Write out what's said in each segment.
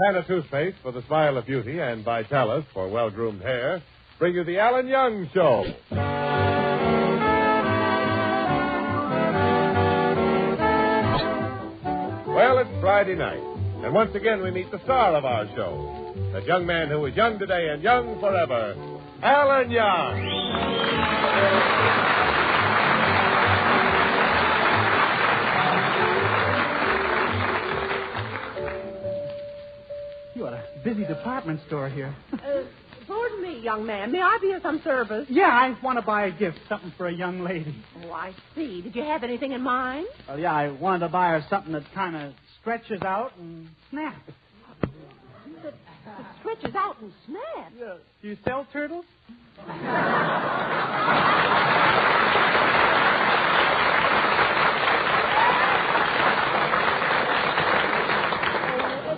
Hannah Toothpaste for the smile of beauty and Vitalis for well-groomed hair bring you the Alan Young Show. Well, it's Friday night, and once again we meet the star of our show, that young man who is young today and young forever, Alan Young. You got a busy department store here. Pardon me, young man. May I be of some service? Yeah, I want to buy a gift, something for a young lady. Oh, I see. Did you have anything in mind? Well, yeah, I wanted to buy her something that kind of stretches out and snaps. That stretches out and snaps? Yeah. Do you sell turtles?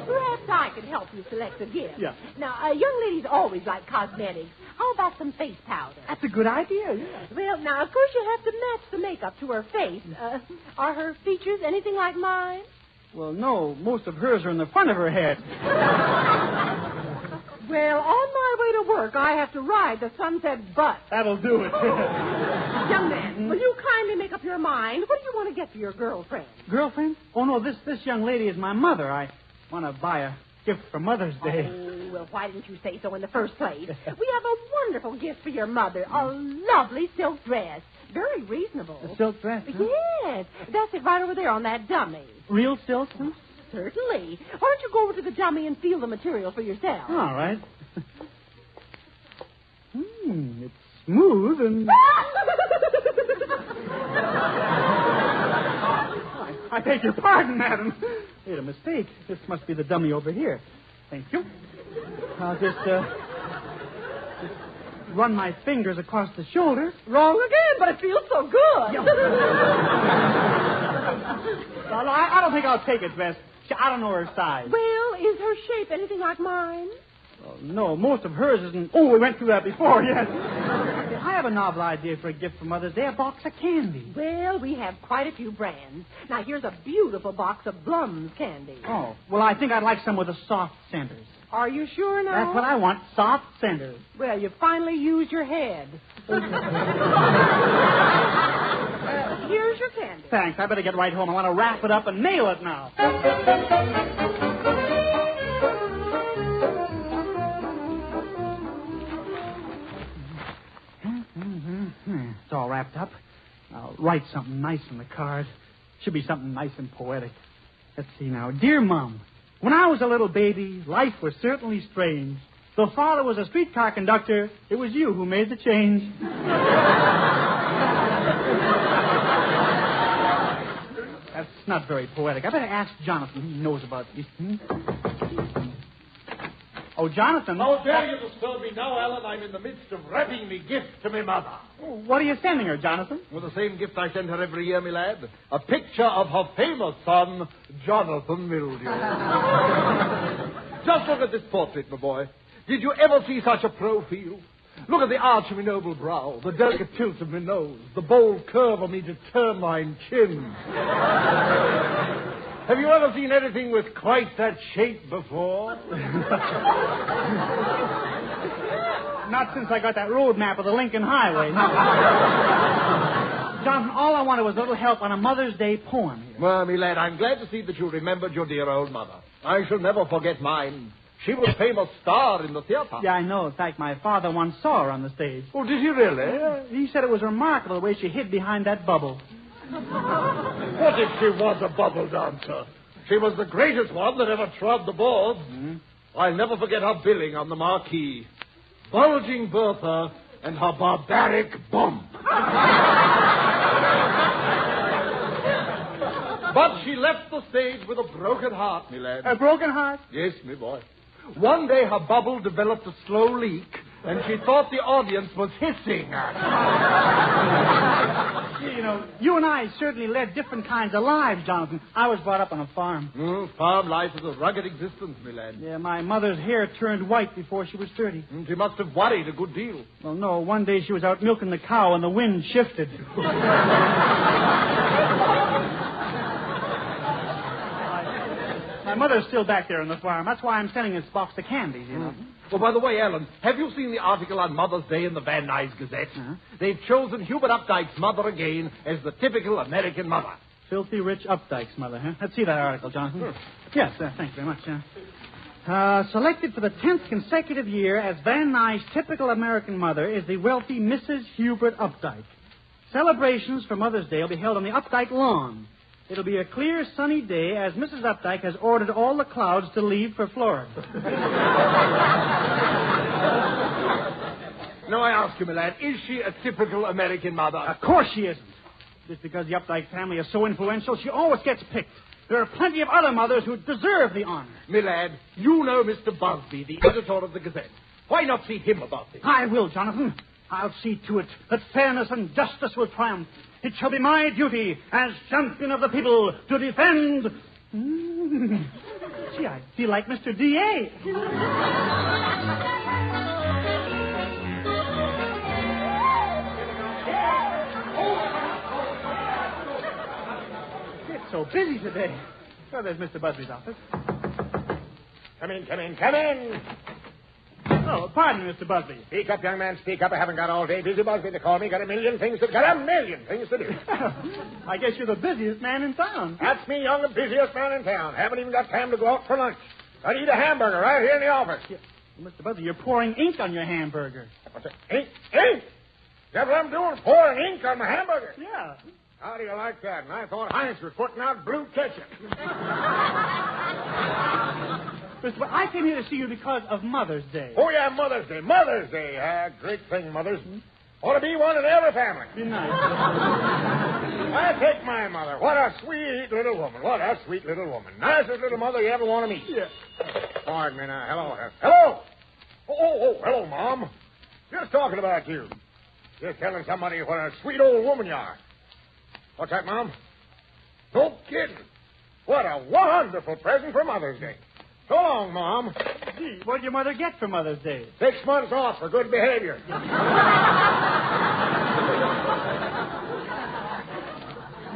Perhaps I can help you select a gift. Yeah. Now, young ladies always like cosmetics. How about some face powder? That's a good idea, yeah. Well, now, of course, you have to match the makeup to her face. Are her features anything like mine? Well, no, most of hers are in the front of her head. Well, on my way to work, I have to ride the Sunset Bus. That'll do it. Young man, will you kindly make up your mind? What do you want to get for your girlfriend? Girlfriend? Oh, no, this young lady is my mother. I want to buy a gift for Mother's Day. Oh, well, why didn't you say so in the first place? We have a wonderful gift for your mother, a lovely silk dress. Very reasonable. A silk dress, huh? Yes, that's it right over there on that dummy. Real silk, huh? Certainly. Why don't you go over to the dummy and feel the material for yourself? All right. It's smooth and... I beg your pardon, madam. Made a mistake. This must be the dummy over here. Thank you. I'll just run my fingers across the shoulder. Wrong again, but it feels so good. Well, I don't think I'll take it, Bess. I don't know her size. Well, is her shape anything like mine? Oh, no, most of hers isn't... Oh, we went through that before, yes. I have a novel idea for a gift for Mother's Day, a box of candy. Well, we have quite a few brands. Now, here's a beautiful box of Blum's candy. Oh, well, I think I'd like some with the soft centers. Are you sure now? That's what I want, soft centers. Well, you finally used your head. Here's your candy. Thanks. I better get right home. I want to wrap it up and nail it now. It's all wrapped up. I'll write something nice on the card. Should be something nice and poetic. Let's see now. Dear Mom, when I was a little baby, life was certainly strange. Though Father was a streetcar conductor, it was you who made the change. That's not very poetic. I better ask Jonathan. He knows about these things. Oh, Jonathan. How dare you disturb me now, Alan? I'm in the midst of wrapping me gift to me mother. What are you sending her, Jonathan? Well, the same gift I send her every year, me lad. A picture of her famous son, Jonathan Mildew. Just look at this portrait, my boy. Did you ever see such a profile? Look at the arch of my noble brow, the delicate tilt of my nose, the bold curve of my determined chin. Have you ever seen anything with quite that shape before? Not since I got that road map of the Lincoln Highway, no. Jonathan, all I wanted was a little help on a Mother's Day poem. Well, me lad, I'm glad to see that you remembered your dear old mother. I shall never forget mine. She was a famous star in the theater. Yeah, I know. In fact, my father once saw her on the stage. Oh, did he really? He said it was remarkable the way she hid behind that bubble. What if she was a bubble dancer? She was the greatest one that ever trod the boards. Mm-hmm. I'll never forget her billing on the marquee. Bulging Bertha and her barbaric bump. But she left the stage with a broken heart, me lad. A broken heart? Yes, me boy. One day her bubble developed a slow leak, and she thought the audience was hissing at her. You know, you and I certainly led different kinds of lives, Jonathan. I was brought up on a farm. Farm life is a rugged existence, me lad. Yeah, my mother's hair turned white before she was 30. She must have worried a good deal. Well, no. One day she was out milking the cow and the wind shifted. My mother's still back there on the farm. That's why I'm sending this box of candies, you know. Well, by the way, Ellen, have you seen the article on Mother's Day in the Van Nuys Gazette? Uh-huh. They've chosen Hubert Updike's mother again as the typical American mother. Filthy Rich Updike's mother, huh? Let's see that article, Jonathan. Yes, thanks very much. Selected for the 10th consecutive year as Van Nuys' typical American mother is the wealthy Mrs. Hubert Updike. Celebrations for Mother's Day will be held on the Updike lawn. It'll be a clear, sunny day as Mrs. Updike has ordered all the clouds to leave for Florida. Now, I ask you, my lad, is she a typical American mother? Of course she isn't. Just because the Updike family is so influential, she always gets picked. There are plenty of other mothers who deserve the honor. My lad, you know Mr. Busby, the editor of the Gazette. Why not see him about this? I will, Jonathan. I'll see to it that fairness and justice will triumph. It shall be my duty as champion of the people to defend... Gee, I feel like Mr. D.A. It's so busy today. Oh, there's Mr. Busby's office. Come in, come in, come in. Oh, pardon me, Mr. Busby. Speak up, young man, speak up. I haven't got all day. Busy Busby to call me. Got a million things to do. I guess you're the busiest man in town. That's me, young, the busiest man in town. Haven't even got time to go out for lunch. I'd eat a hamburger right here in the office. Mr. Busby, you're pouring ink on your hamburger. What's it? Ink? Ink? That's what I'm doing, pouring ink on my hamburger. Yeah. How do you like that? And I thought Heinz was putting out blue ketchup. Mr. Busby, I came here to see you because of Mother's Day. Oh, yeah, Mother's Day. Mother's Day. Great thing, mothers. Ought to be one in every family. Be nice. I take my mother. What a sweet little woman. What a sweet little woman. Nicest little mother you ever want to meet. Yeah. Pardon me now. Hello. Hello. Oh, hello, Mom. Just talking about you. Just telling somebody what a sweet old woman you are. What's that, Mom? No kidding. What a wonderful present for Mother's Day. So long, Mom. Gee, what'd your mother get for Mother's Day? 6 months off for good behavior.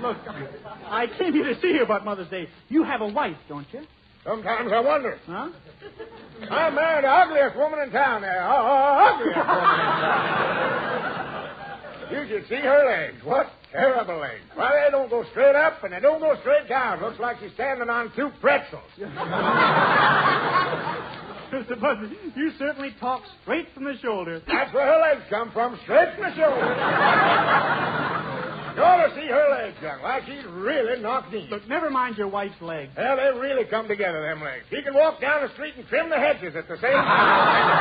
Look, I came here to see you about Mother's Day. You have a wife, don't you? Sometimes I wonder. Huh? I married the ugliest woman in town there. Ugliest woman in town. You should see her legs. What terrible legs. Well, they don't go straight up and they don't go straight down. Looks like she's standing on 2 pretzels. Mr. Busby, you certainly talk straight from the shoulder. That's where her legs come from, straight from the shoulder. You ought to see her legs, young. Why, she's really knocked in. Look, never mind your wife's legs. Well, they really come together, them legs. She can walk down the street and trim the hedges at the same time.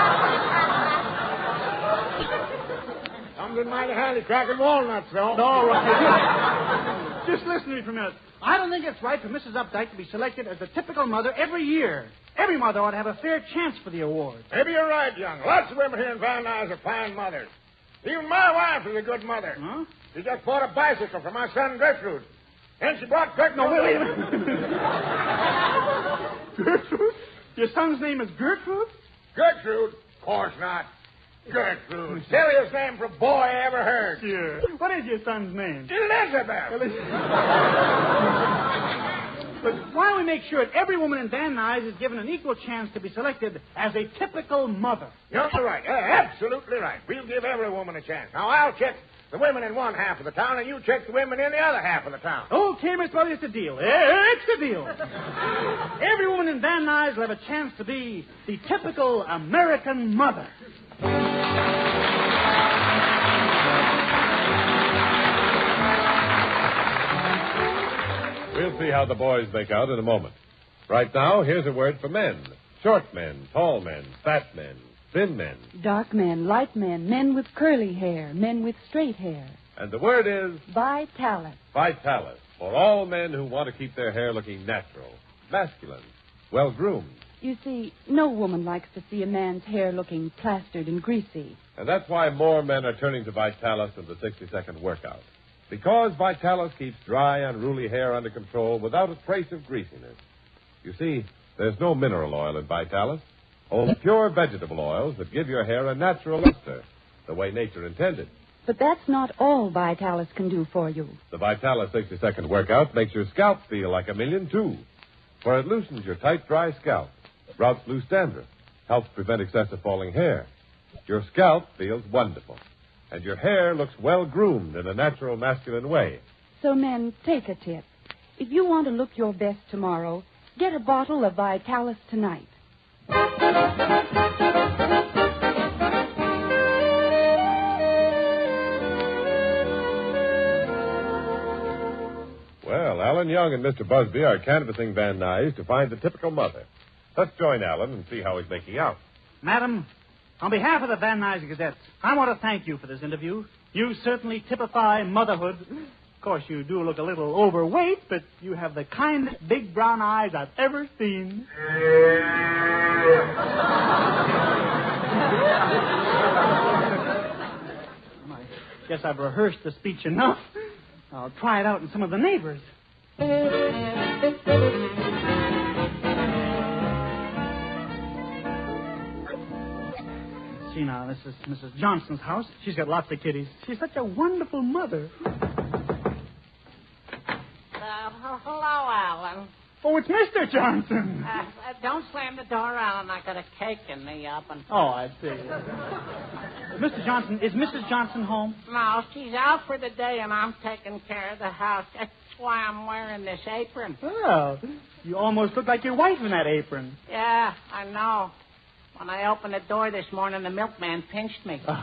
Comes in mighty handy cracking walnuts, though. All right. Just listen to me for a minute. I don't think it's right for Mrs. Updike to be selected as the typical mother every year. Every mother ought to have a fair chance for the award. Maybe you're right, young. Lots of women here in Van Nuys are fine mothers. Even my wife is a good mother. Huh? She just bought a bicycle for my son Gertrude. And she brought Gertrude... No, wait a minute. Gertrude? Your son's name is Gertrude? Gertrude? Of course not. Gertrude. Silliest name for a boy I ever heard. Sure. What is your son's name? Elizabeth. But why don't we make sure that every woman in Van Nuys is given an equal chance to be selected as a typical mother? You're right. Absolutely right. We'll give every woman a chance. Now, I'll check the women in one half of the town, and you check the women in the other half of the town. Okay, Mr. Busby, it's a deal. It's a deal. Every woman in Van Nuys will have a chance to be the typical American mother. We'll see how the boys make out in a moment. Right now, here's a word for men. Short men, tall men, fat men, thin men. Dark men, light men, men with curly hair, men with straight hair. And the word is... Vitalis. Vitalis. For all men who want to keep their hair looking natural, masculine, well-groomed. You see, no woman likes to see a man's hair looking plastered and greasy. And that's why more men are turning to Vitalis in the 60-second workout. Because Vitalis keeps dry, unruly hair under control without a trace of greasiness. You see, there's no mineral oil in Vitalis. Only pure vegetable oils that give your hair a natural luster, the way nature intended. But that's not all Vitalis can do for you. The Vitalis 60-second workout makes your scalp feel like a million, too. for it loosens your tight, dry scalp, routs loose dandruff, helps prevent excessive falling hair. Your scalp feels wonderful, and your hair looks well-groomed in a natural masculine way. So, men, take a tip. If you want to look your best tomorrow, get a bottle of Vitalis tonight. Well, Alan Young and Mr. Busby are canvassing Van Nuys to find the typical mother. Let's join Alan and see how he's making out. Madam, on behalf of the Van Nuys Gazette, I want to thank you for this interview. You certainly typify motherhood. Of course, you do look a little overweight, but you have the kindest big brown eyes I've ever seen. I guess I've rehearsed the speech enough. I'll try it out in some of the neighbors. See now, this is Mrs. Johnson's house. She's got lots of kitties. She's such a wonderful mother. Hello, Alan. Oh, it's Mr. Johnson. Don't slam the door, Alan. I got a cake in the oven. Oh, I see. Mr. Johnson, is Mrs. Johnson home? No, she's out for the day, and I'm taking care of the house. That's why I'm wearing this apron. Well, you almost look like your wife in that apron. Yeah, I know. When I opened the door this morning, the milkman pinched me. And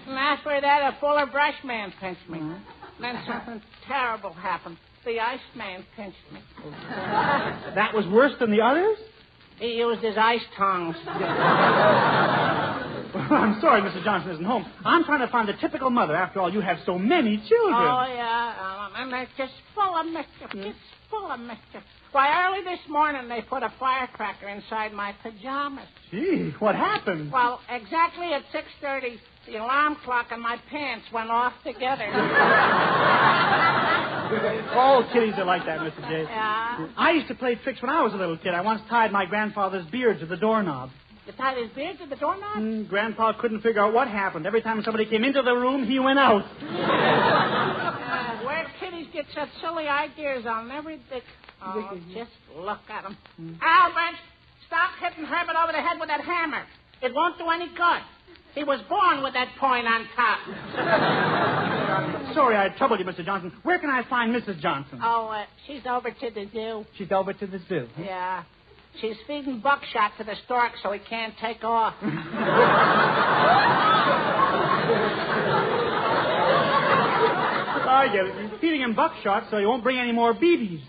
after that, a Fuller brush man pinched me. Then something terrible happened. The Iceman pinched me. That was worse than the others? He used his ice tongs. I'm sorry Mrs. Johnson isn't home. I'm trying to find the typical mother. After all, you have so many children. Oh, yeah, and they're just full of mischief. Just full of mischief. Why, early this morning, they put a firecracker inside my pajamas. Gee, what happened? Well, exactly at 6:30, the alarm clock and my pants went off together. All kitties are like that, Mr. J. Yeah? I used to play tricks when I was a little kid. I once tied my grandfather's beard to the doorknob. You tied his beard to the doorknob? Grandpa couldn't figure out what happened. Every time somebody came into the room, he went out. Where kitties get such silly ideas on everything. Oh, just look at him. Albert, stop hitting Herbert over the head with that hammer. It won't do any good. He was born with that point on top. Sorry I troubled you, Mr. Johnson. Where can I find Mrs. Johnson? Oh, she's over to the zoo. She's over to the zoo. Huh? Yeah. She's feeding buckshot to the stork so he can't take off. I get it. You're feeding him buckshot so he won't bring any more BBs.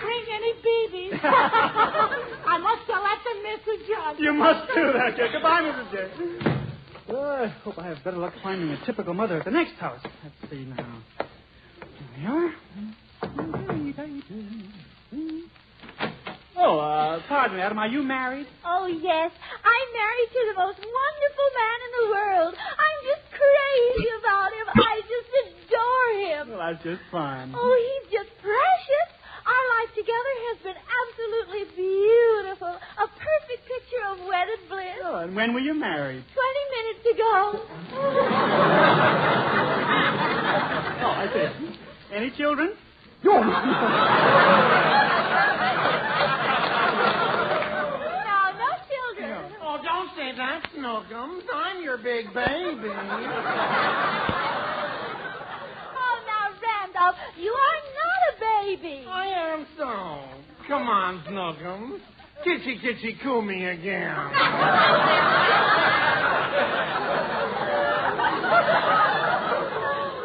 Bring any BBs. I must have let them, Mrs. Johnson. You must do that, Jay. Goodbye, Mrs. J. Well, I hope I have better luck finding a typical mother at the next house. Let's see now. Here we are. Oh, pardon me, Adam. Are you married? Oh, yes. I'm married to the most wonderful man in the world. I'm just crazy about him. I just adore him. Well, that's just fine. Oh, he's just precious. Our life together has been absolutely beautiful. A perfect picture of wedded bliss. Oh, and when were you married? 20 minutes ago. Oh, I see. Any children? No, no children. Oh, don't say that, Snookums. I'm your big baby. Oh, now, Randolph, you are not a baby. I am so. Come on, Snookums. Kitchy, kitchy, coo me again.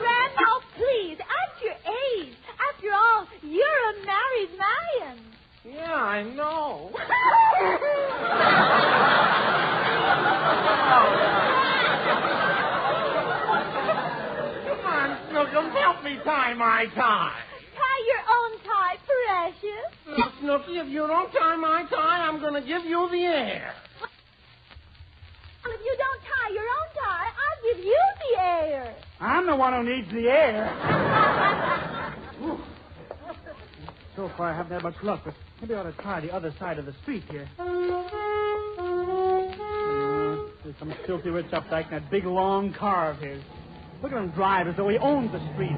Randolph, please, at your age. After all, you're a married man. Yeah, I know. Come on, Snookums, help me tie my tie. Tie your own tie, precious. No, Snooky, if you don't tie my tie, I'm going to give you the air. Well, if you don't tie your own tie, I'll give you the air. I'm the one who needs the air. So far, I haven't had much luck, but maybe I ought to try the other side of the street here. Some filthy rich updike in that big, long car of his. Look at him drive as though he owns the street.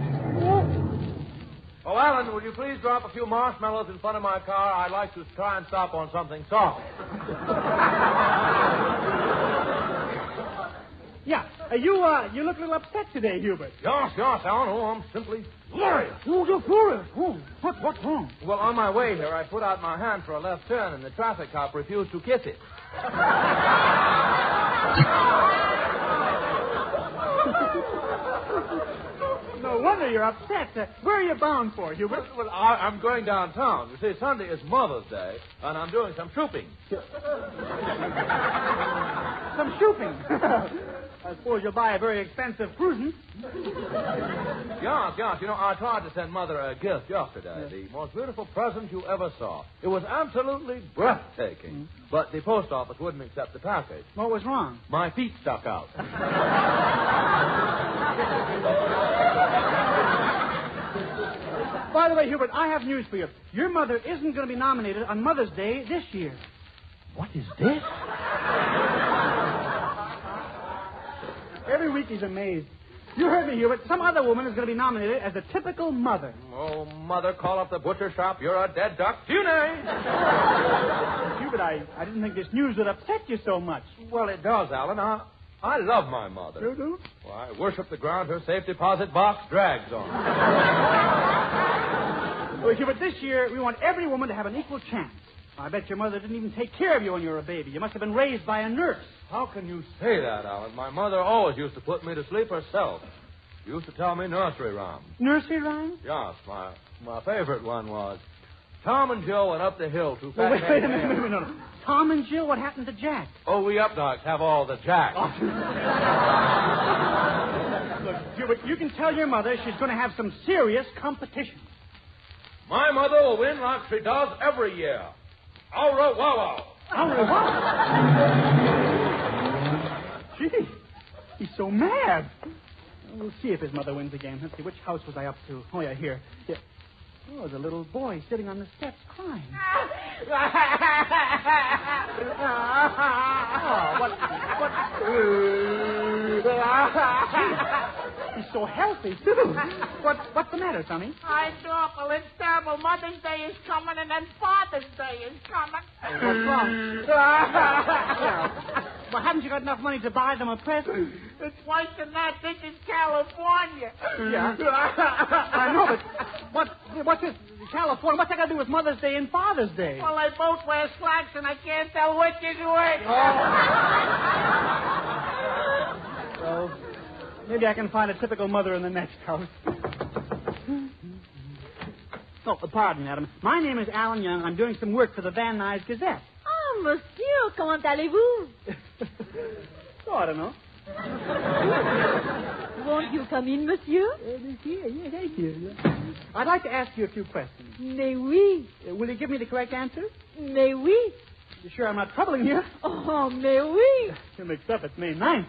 Oh, Alan, will you please drop a few marshmallows in front of my car? I'd like to try and stop on something soft. Yeah. You look a little upset today, Hubert. Yes, Alan. Oh, I'm simply furious. Oh, you're furious. Oh, what's wrong? Well, on my way here, I put out my hand for a left turn, and the traffic cop refused to kiss it. No wonder you're upset. Where are you bound for, Hubert? Well, I'm going downtown. You see, Sunday is Mother's Day, and I'm doing some shopping. Some shopping. I suppose you'll buy a very expensive cruising. Yes. You know, I tried to send Mother a gift yesterday. The most beautiful present you ever saw. It was absolutely breathtaking. But the post office wouldn't accept the package. What was wrong? My feet stuck out. By the way, Hubert, I have news for you. Your mother isn't going to be nominated on Mother's Day this year. What is this? Every week he's amazed. You heard me, Hubert. Some other woman is going to be nominated as a typical mother. Oh, Mother, call up the butcher shop. You're a dead duck. Funny. Hubert, I didn't think this news would upset you so much. Well, it does, Alan. I love my mother. You do? Well, I worship the ground her safe deposit box drags on. Well, Hubert, this year we want every woman to have an equal chance. I bet your mother didn't even take care of you when you were a baby. You must have been raised by a nurse. How can you say that, Alan? My mother always used to put me to sleep herself. She used to tell me nursery rhymes. Nursery rhymes? Yes, my favorite one was Tom and Joe went up the hill to fat Wait a minute. No. Tom and Jill, what happened to Jack? Oh, we updikes have all the Jack. Look, Hubert, you can tell your mother she's going to have some serious competition. My mother will win like she does every year. Au revoir. Au revoir? Gee, he's so mad. We'll see if his mother wins again. Let's see, which house was I up to? Oh, yeah, here. Yeah. Oh, there's a little boy sitting on the steps crying. He's so healthy, too. What's the matter, Sonny? I do. Well, it's terrible. Mother's Day is coming, and then Father's Day is coming. What's wrong? Well, haven't you got enough money to buy them a present? It's worse than that. This is California. Yeah. I know, but what's this? California? What's that got to do with Mother's Day and Father's Day? Well, they both wear slacks, and I can't tell which is which. Well, maybe I can find a typical mother in the next house. Oh, pardon, madam. My name is Alan Young. I'm doing some work for the Van Nuys Gazette. Oh, monsieur, comment allez-vous? Oh, I don't know. Won't you come in, monsieur? Yes, thank you. I'd like to ask you a few questions. Mais oui. Will you give me the correct answer? Mais oui. You sure I'm not troubling you? Oh, mais oui. You're mixed up. It's May 9th.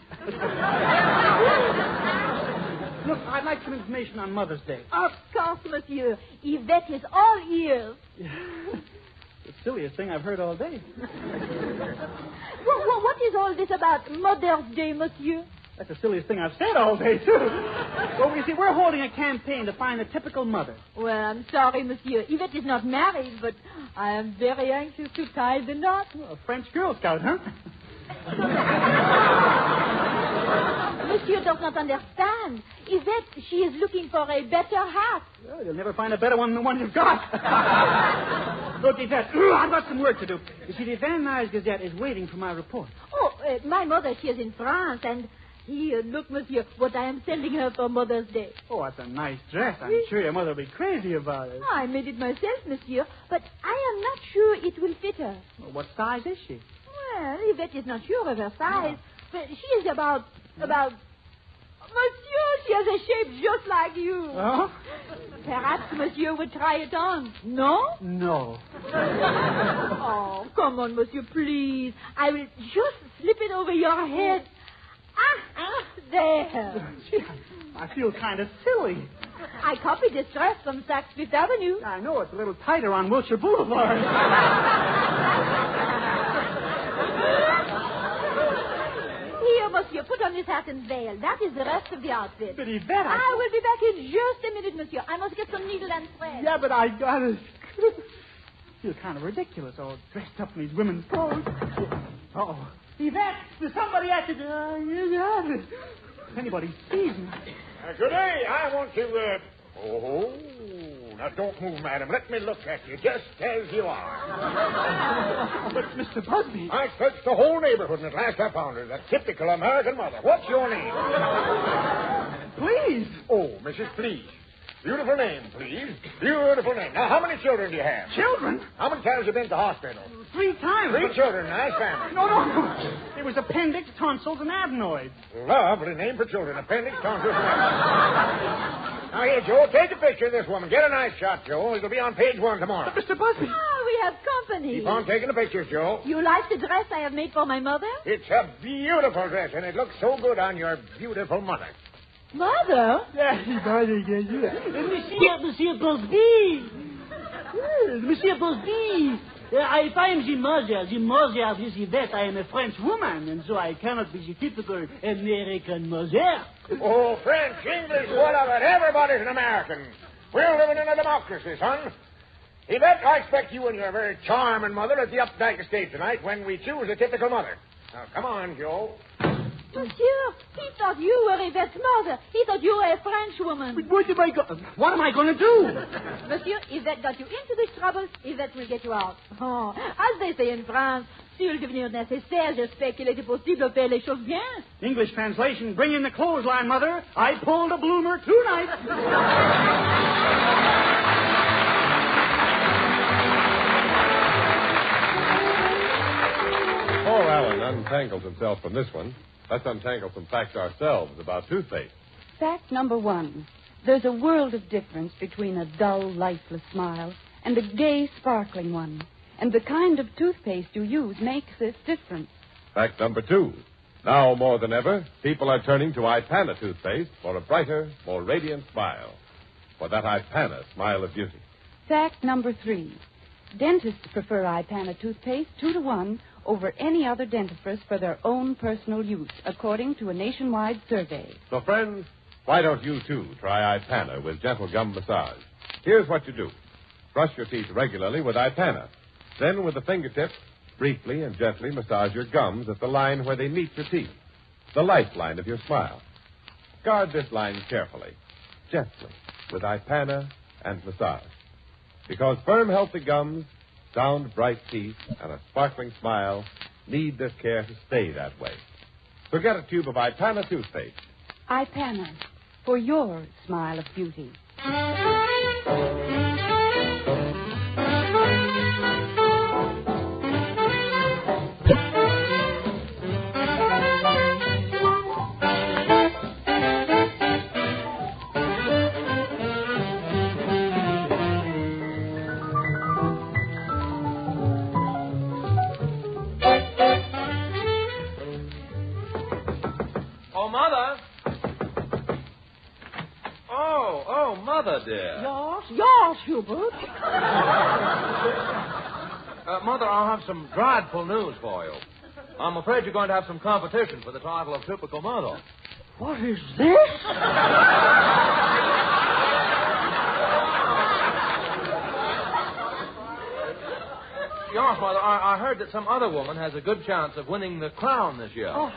Look, I'd like some information on Mother's Day. Of course, monsieur. Yvette is all ears. The silliest thing I've heard all day. What is all this about Mother's Day, monsieur? That's the silliest thing I've said all day, too. Well, you see, we're holding a campaign to find the typical mother. Well, I'm sorry, monsieur. Yvette is not married, but I am very anxious to tie the knot. Well, a French Girl Scout, huh? Monsieur does not understand. Yvette, she is looking for a better hat. Well, you'll never find a better one than the one you've got. Look, Yvette, I've got some work to do. You see, the Van Nuys Gazette is waiting for my report. Oh, my mother, she is in France, and here, look, monsieur, what I am sending her for Mother's Day. Oh, that's a nice dress. I'm sure your mother will be crazy about it. I made it myself, monsieur, but I am not sure it will fit her. Well, what size is she? Well, Yvette is not sure of her size, but she is about... Monsieur, she has a shape just like you. Oh? Perhaps monsieur would try it on. No? No. Oh, come on, monsieur, please. I will just slip it over your head. There. Gee, I feel kind of silly. I copied this dress from Saks Fifth Avenue. I know, it's a little tighter on Wilshire Boulevard. monsieur, put on this hat and veil. That is the rest of the outfit. But Yvette, I will be back in just a minute, monsieur. I must get some needle and thread. Yeah, but I got it. You're kind of ridiculous, all dressed up in these women's clothes. Uh-oh. Yvette, there's somebody at the door. If anybody sees me. Good day. I want to, Oh, now don't move, madam. Let me look at you just as you are. But, Mr. Busby. I searched the whole neighborhood, and at last I found her. That typical American mother. What's your name? Please. Oh, Mrs. Please. Beautiful name, please. Beautiful name. Now, how many children do you have? Children? How many times have you been to the hospital? 3 times. 3 children. Nice family. No. It was appendix, tonsils, and adenoids. Lovely name for children. Appendix, tonsils, and adenoids. Now, here, Joe, take a picture of this woman. Get a nice shot, Joe. It'll be on page 1 tomorrow. But, Mr. Busby. Ah, we have company. Keep on taking the pictures, Joe. You like the dress I have made for my mother? It's a beautiful dress, and it looks so good on your beautiful mother. Mother? Monsieur Busby. Monsieur Busby. If I am the mother of this Yvette, I am a French woman, and so I cannot be the typical American mother. Oh, French, English, whatever. Everybody's an American. We're living in a democracy, son. Yvette, I expect you and your very charming mother at the Updike Estate tonight when we choose a typical mother. Now, come on, Joe. Monsieur, he thought you were Yvette's mother. He thought you were a French woman. What am I going to do? Monsieur, Yvette got you into this trouble, Yvette will get you out. Oh, as they say in France, s'il devenir nécessaire, j'espère qu'il était possible de faire les choses bien. English translation, bring in the clothesline, Mother. I pulled a bloomer tonight. Poor Alan untangles himself from this one. Let's untangle some facts ourselves about toothpaste. Fact number 1. There's a world of difference between a dull, lifeless smile and a gay, sparkling one. And the kind of toothpaste you use makes this difference. Fact number 2. Now more than ever, people are turning to Ipana toothpaste for a brighter, more radiant smile. For that Ipana smile of beauty. Fact number 3. Dentists prefer Ipana toothpaste 2-to-1 over any other dentifrice for their own personal use, according to a nationwide survey. So, friends, why don't you, too, try Ipana with gentle gum massage? Here's what you do. Brush your teeth regularly with Ipana. Then, with the fingertips, briefly and gently massage your gums at the line where they meet your teeth, the lifeline of your smile. Guard this line carefully, gently, with Ipana and massage. Because firm, healthy gums, sound, bright teeth, and a sparkling smile need this care to stay that way. So get a tube of Ipana toothpaste. Ipana, for your smile of beauty. Mother, dear. Yes, Hubert. Mother, I'll have some dreadful news for you. I'm afraid you're going to have some competition for the title of typical mother. What is this? Yes, Mother, I heard that some other woman has a good chance of winning the crown this year. Oh,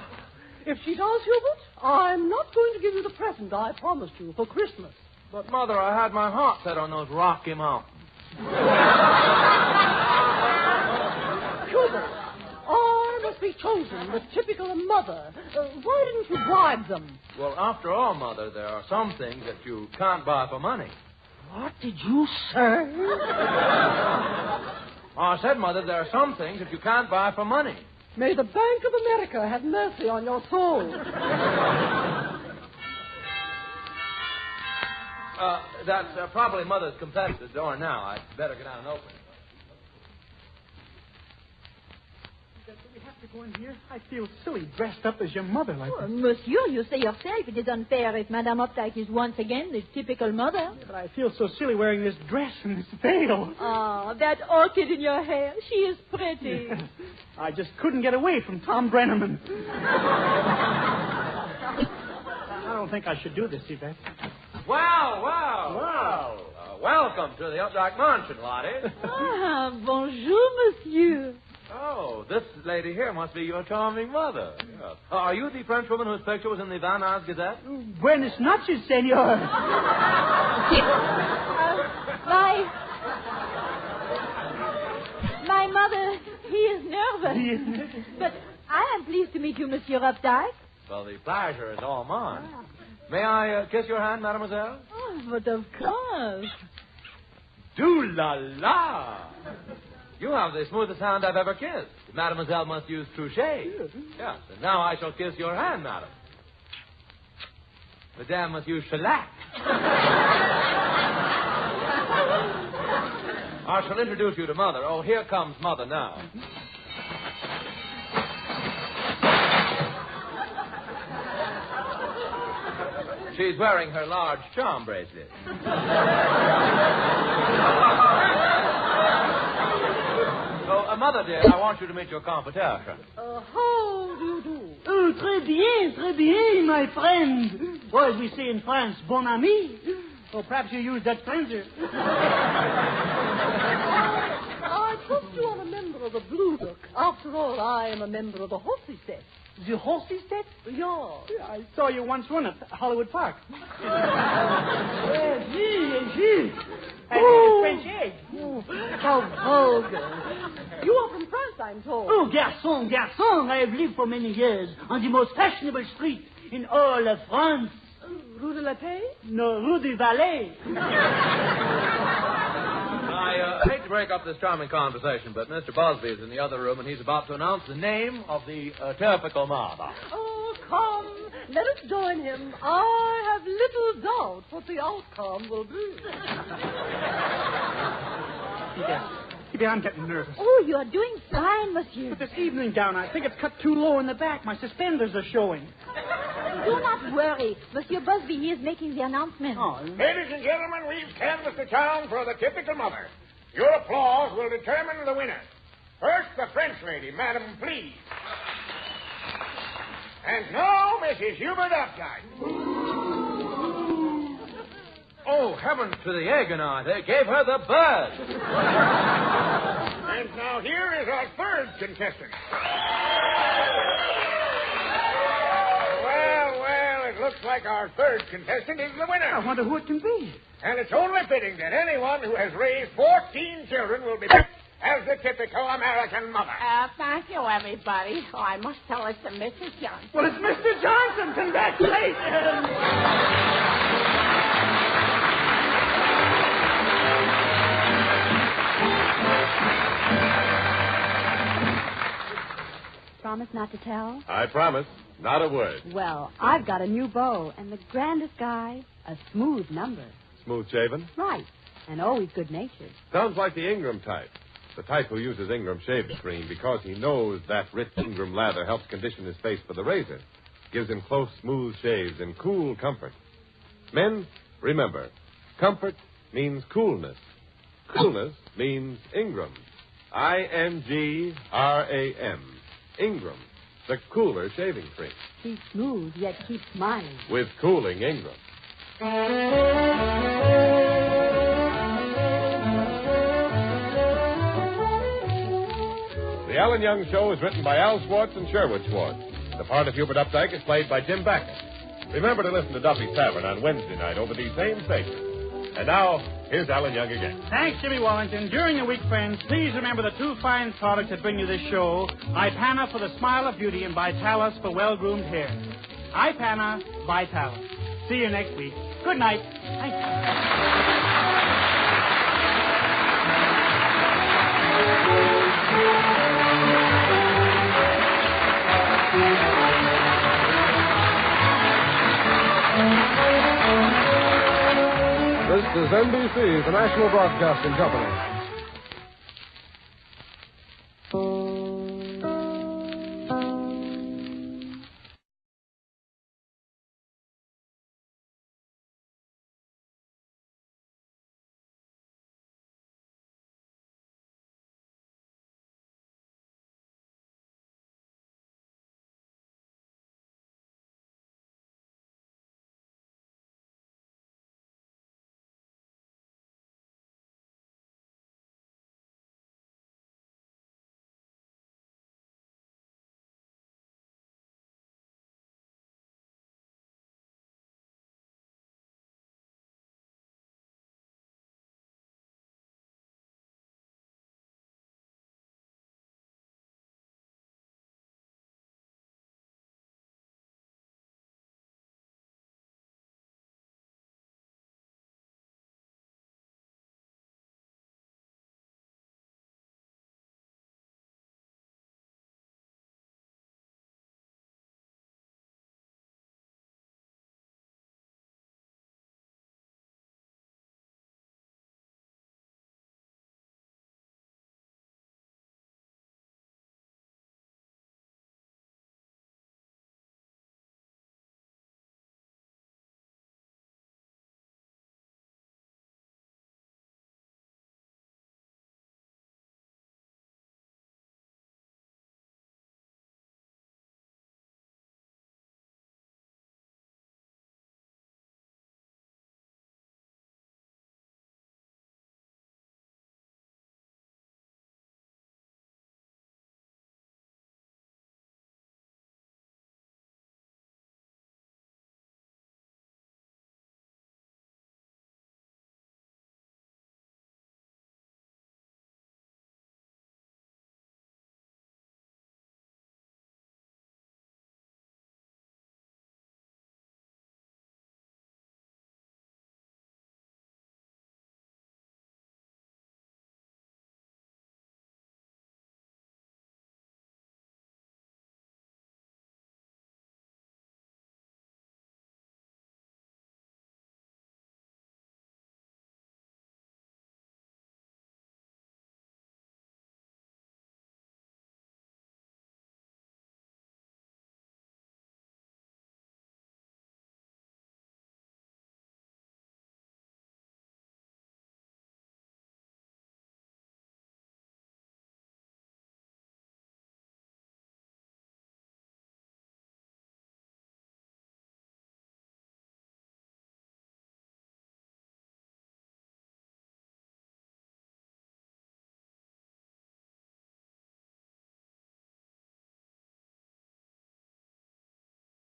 if she does, Hubert, I'm not going to give you the present I promised you for Christmas. But, Mother, I had my heart set on those Rocky Mountains. Hubert, I must be chosen the typical mother. Why didn't you bribe them? Well, after all, Mother, there are some things that you can't buy for money. What did you say? I said, Mother, there are some things that you can't buy for money. May the Bank of America have mercy on your soul. That's probably Mother's competitor's door now. I'd better get out and open it. Do we have to go in here? I feel silly dressed up as your mother like this. Monsieur, you say yourself it is unfair if Madame Updike is once again the typical mother. Yeah, but I feel so silly wearing this dress and this veil. Ah, that orchid in your hair. She is pretty. I just couldn't get away from Tom Brenneman. don't think I should do this, Yvette. Wow. Welcome to the Updike Mansion, Lottie. Ah, bonjour, monsieur. Oh, this lady here must be your charming mother. Yes. Are you the Frenchwoman whose picture was in the Van Nuys Gazette? Buenas noches, senor. My mother, he is nervous. But I am pleased to meet you, Monsieur Updike. Well, the pleasure is all mine. May I kiss your hand, mademoiselle? Oh, but of course. Do la la! You have the smoothest hand I've ever kissed. Mademoiselle must use touche. Yes, and now I shall kiss your hand, madam. Madame must use shellac. I shall introduce you to Mother. Oh, here comes Mother now. She's wearing her large charm bracelet. Mother, dear, I want you to meet your competition. How do you do? Oh, très bien, my friend. Or as we say in France, bon ami. Or perhaps you use that cleanser. I trust you are a member of the Blue Book. After all, I am a member of the Horsey Set. The Horsey Set? Yeah. I saw you once run at Hollywood Park. French egg. Oh, how vulgar. You are from France, I'm told. Oh, garçon. I have lived for many years on the most fashionable street in all of France. Rue de la Paix? No, Rue du Valais. I hate to break up this charming conversation, but Mr. Busby is in the other room, and he's about to announce the name of the typical mother. Oh, come. Let us join him. I have little doubt what the outcome will be. Maybe I'm getting nervous. Oh, you are doing fine, monsieur. But this evening gown, I think it's cut too low in the back. My suspenders are showing. Do not worry. Monsieur Busby, he is making the announcement. Oh. Ladies and gentlemen, we've canvassed the town for the typical mother. Your applause will determine the winner. First, the French lady. Madam, please. And now, Mrs. Hubert Updike. Oh, heaven to the Agonite. They gave her the bird. And now here is our third contestant. Well, it looks like our third contestant is the winner. I wonder who it can be. And it's only fitting that anyone who has raised 14 children will be picked as the typical American mother. Thank you, everybody. Oh, I must tell it to Mrs. Johnson. Well, it's Mr. Johnson. Congratulations. Promise not to tell? I promise. Not a word. Well, I've got a new beau, and the grandest guy, a smooth number. Smooth shaven? Right, and always good-natured. Sounds like the Ingram type. The type who uses Ingram shaving cream because he knows that rich Ingram lather helps condition his face for the razor. Gives him close, smooth shaves and cool comfort. Men, remember, comfort means coolness. Coolness means Ingram. INGRAM. Ingram, the cooler shaving cream. He's smooth, yet keeps smiling. With cooling Ingram. The Alan Young Show is written by Al Schwartz and Sherwood Schwartz. The part of Hubert Updike is played by Jim Backus. Remember to listen to Duffy's Tavern on Wednesday night over these same stations. And now, here's Alan Young again. Thanks, Jimmy Wallington. During the week, friends, please remember the two fine products that bring you this show. Ipana for the smile of beauty and Vitalis for well-groomed hair. Ipana, Vitalis. See you next week. Good night. Thanks. This is NBC, the National Broadcasting Company.